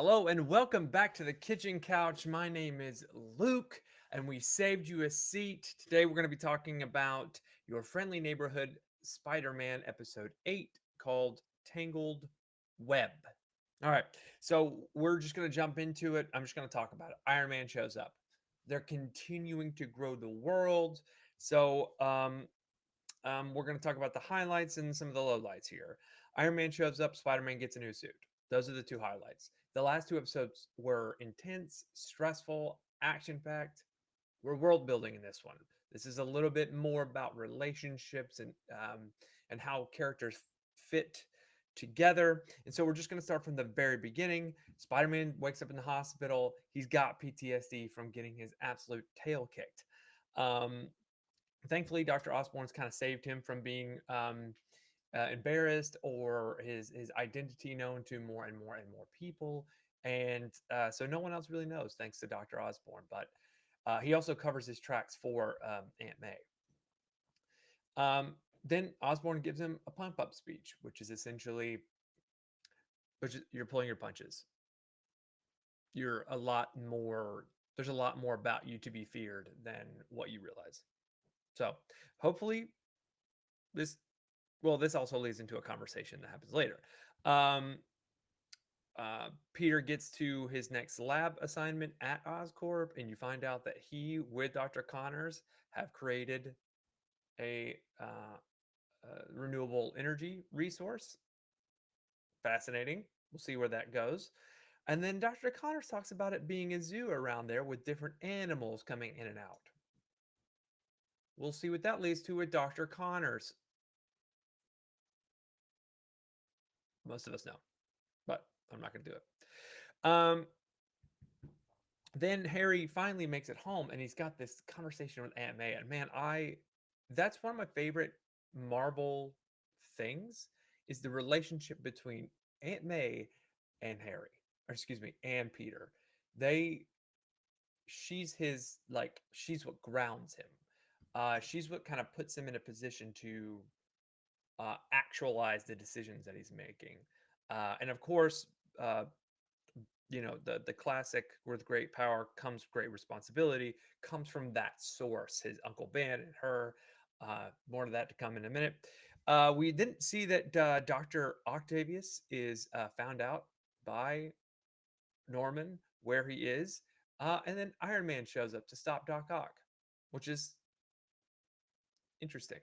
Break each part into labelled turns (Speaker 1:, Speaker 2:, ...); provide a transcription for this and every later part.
Speaker 1: Hello and welcome back to the kitchen couch. My name is Luke, and we saved you a seat. Today we're going to be talking about your friendly neighborhood Spider-Man episode 8 called Tangled Web. All right, so we're just going to jump into it. I'm just going to talk about it. Iron Man shows up. They're continuing to grow the world. So we're going to talk about the highlights and some of the lowlights here. Iron Man shows up, Spider Man gets a new suit. Those are the two highlights. The last two episodes were intense, stressful, action packed. We're world building in this one. This is a little bit more about relationships and how characters fit together. And so we're just going to start from the very beginning. Spider Man wakes up in the hospital. He's got PTSD from getting his absolute tail kicked. Um, Thankfully, Dr. Osborn's kind of saved him from being embarrassed or his identity known to more and more and more people. And so no one else really knows, thanks to Dr. Osborn. But he also covers his tracks for Aunt May. Um, then Osborn gives him a pump up speech, which is essentially you're pulling your punches. You're a lot more. There's a lot more about you to be feared than what you realize. So hopefully this this also leads into a conversation that happens later. Um, Peter gets to his next lab assignment at Oscorp, and you find out that he, with Dr. Connors, have created a renewable energy resource. Fascinating. We'll see where that goes. And then Dr. Connors talks about it being a zoo around there with different animals coming in and out. We'll see what that leads to with Dr. Connors. Most of us know, but I'm not going to do it. Then Harry finally makes it home and he's got this conversation with Aunt May. And man, I that's one of my favorite Marvel things is the relationship between Aunt May and Harry. Or excuse me, and Peter. They she's his like she's what grounds him. She's what kind of puts him in a position to actualize the decisions that he's making. And of course, uh, the classic with great power comes great responsibility comes from that source, his Uncle Ben and her. More of that to come in a minute. We didn't see that Dr. Octavius is found out by Norman where he is, and then Iron Man shows up to stop Doc Ock, which is interesting.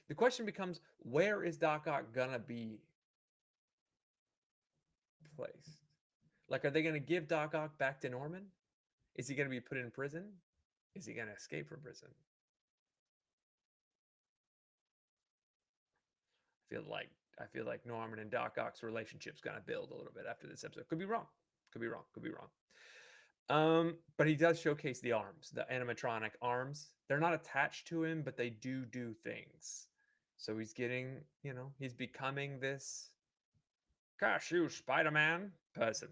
Speaker 1: The question becomes, where is Doc Ock gonna be placed? Like, are they gonna give Doc Ock back to Norman? Is he gonna be put in prison? Is he going to escape from prison? I feel like I feel like Norman and Doc Ock's relationship's going to build a little bit after this episode. Could be wrong. Could be wrong. Could be wrong. But he does showcase the arms, the animatronic arms. They're not attached to him, but they do things. So he's getting, he's becoming this cashew Spider-Man person.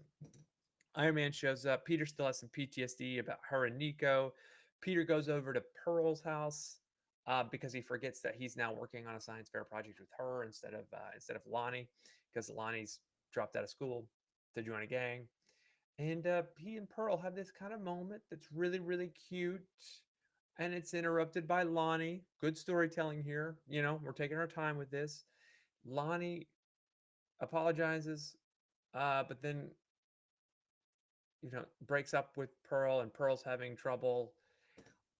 Speaker 1: Iron Man shows up. Peter still has some PTSD about her and Nico. Peter goes over to Pearl's house because he forgets that he's now working on a science fair project with her instead of Lonnie, because Lonnie's dropped out of school to join a gang. And he and Pearl have this kind of moment that's really really cute, and it's interrupted by Lonnie. Good storytelling here. We're taking our time with this. Lonnie apologizes, but then breaks up with Pearl, and Pearl's having trouble.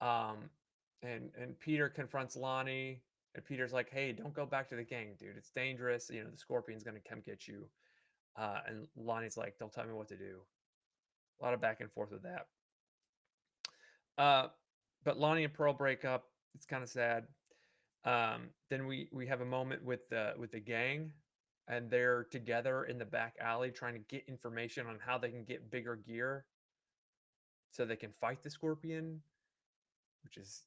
Speaker 1: Um, and Peter confronts Lonnie, and Peter's like, "Hey, don't go back to the gang, dude. It's dangerous. The Scorpion's gonna come get you." And Lonnie's like, "Don't tell me what to do." A lot of back and forth with that. Uh, but Lonnie and Pearl break up. It's kind of sad. Then we have a moment with the gang, and they're together in the back alley trying to get information on how they can get bigger gear so they can fight the Scorpion, which is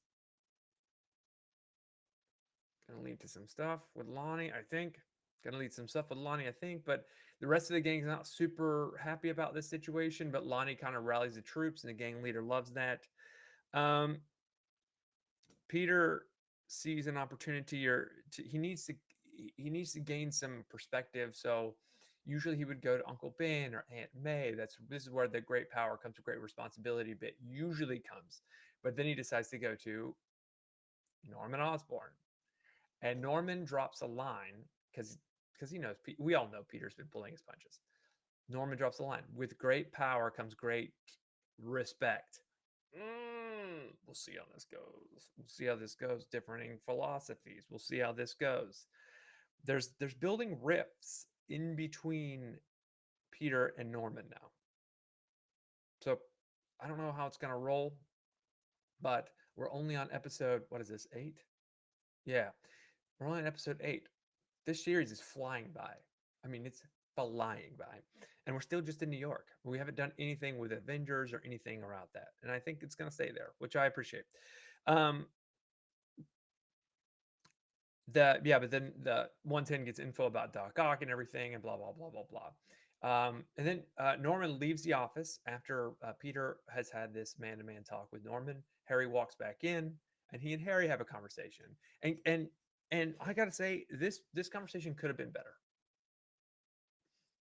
Speaker 1: going to lead to some stuff with Lonnie, I think. Going to lead some stuff with Lonnie, I think. But the rest of the gang's not super happy about this situation. But Lonnie kind of rallies the troops, and the gang leader loves that. Um, Peter sees an opportunity, he needs to gain some perspective. So, Usually he would go to Uncle Ben or Aunt May. This is where the great power comes with great responsibility bit usually comes. But then he decides to go to Norman Osborn. And Norman drops a line because he knows we all know Peter's been pulling his punches. Norman drops a line. With great power comes great respect. We'll see how this goes. We'll see how this goes. Differing philosophies. We'll see how this goes. There's building rifts in between Peter and Norman now. So I don't know how it's gonna roll, but we're only on episode, what is this, 8? Yeah, we're only on episode 8. This series is flying by. I mean, it's flying by. And we're still just in New York. We haven't done anything with Avengers or anything around that. And I think it's going to stay there, which I appreciate. Um, but then the 110 gets info about Doc Ock and everything and blah, blah, blah, blah, blah. And then Norman leaves the office after Peter has had this man-to-man talk with Norman. Harry walks back in, and he and Harry have a conversation. And I gotta say, this conversation could have been better.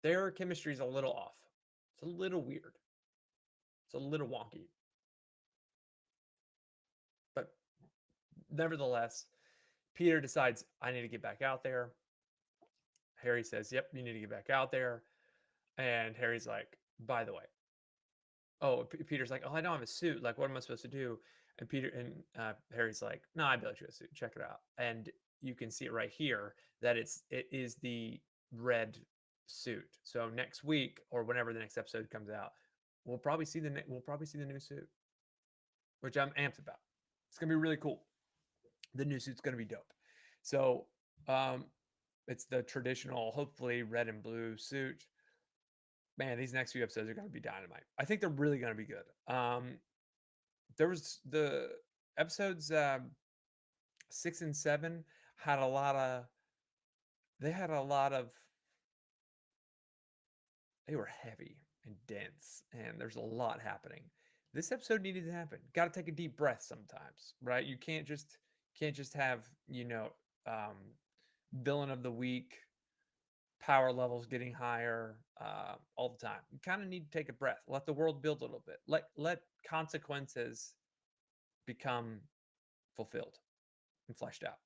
Speaker 1: Their chemistry is a little off. It's a little weird. It's a little wonky. But nevertheless, Peter decides, I need to get back out there. Harry says, yep, you need to get back out there. And Harry's like, by the way, Peter's like, oh, I don't have a suit. Like, what am I supposed to do? And Harry's like, no, I built you a suit. Check it out. And you can see it right here that it is the red suit. So next week or whenever the next episode comes out, we'll probably see the new suit, which I'm amped about. It's gonna be really cool. The new suit's gonna be dope. So it's the traditional, hopefully red and blue suit. Man, these next few episodes are going to be dynamite. I think they're really going to be good. There was the episodes 6 and 7 had a lot of. They had a lot of. They were heavy and dense, and there's a lot happening. This episode needed to happen. Got to take a deep breath sometimes, right? You can't just have villain of the week, power levels getting higher all the time. You kind of need to take a breath, let the world build a little bit, let consequences become fulfilled and fleshed out.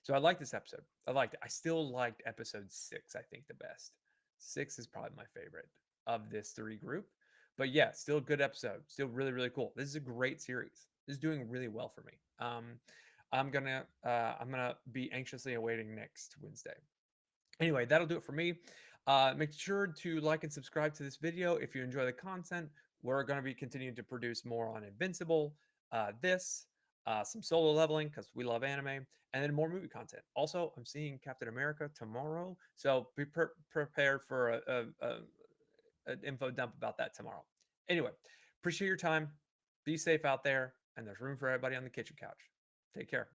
Speaker 1: So I like this episode. I liked it. I still liked episode 6, I think, the best. 6 is probably my favorite of this 3 group. But yeah, still a good episode. Still really, really cool. This is a great series. This is doing really well for me. I'm gonna be anxiously awaiting next Wednesday. Anyway, that'll do it for me. Make sure to like and subscribe to this video if you enjoy the content. We're going to be continuing to produce more on Invincible, some solo leveling because we love anime, and then more movie content. Also, I'm seeing Captain America tomorrow, so be prepared for an info dump about that tomorrow. Anyway, appreciate your time. Be safe out there, and there's room for everybody on the kitchen couch. Take care.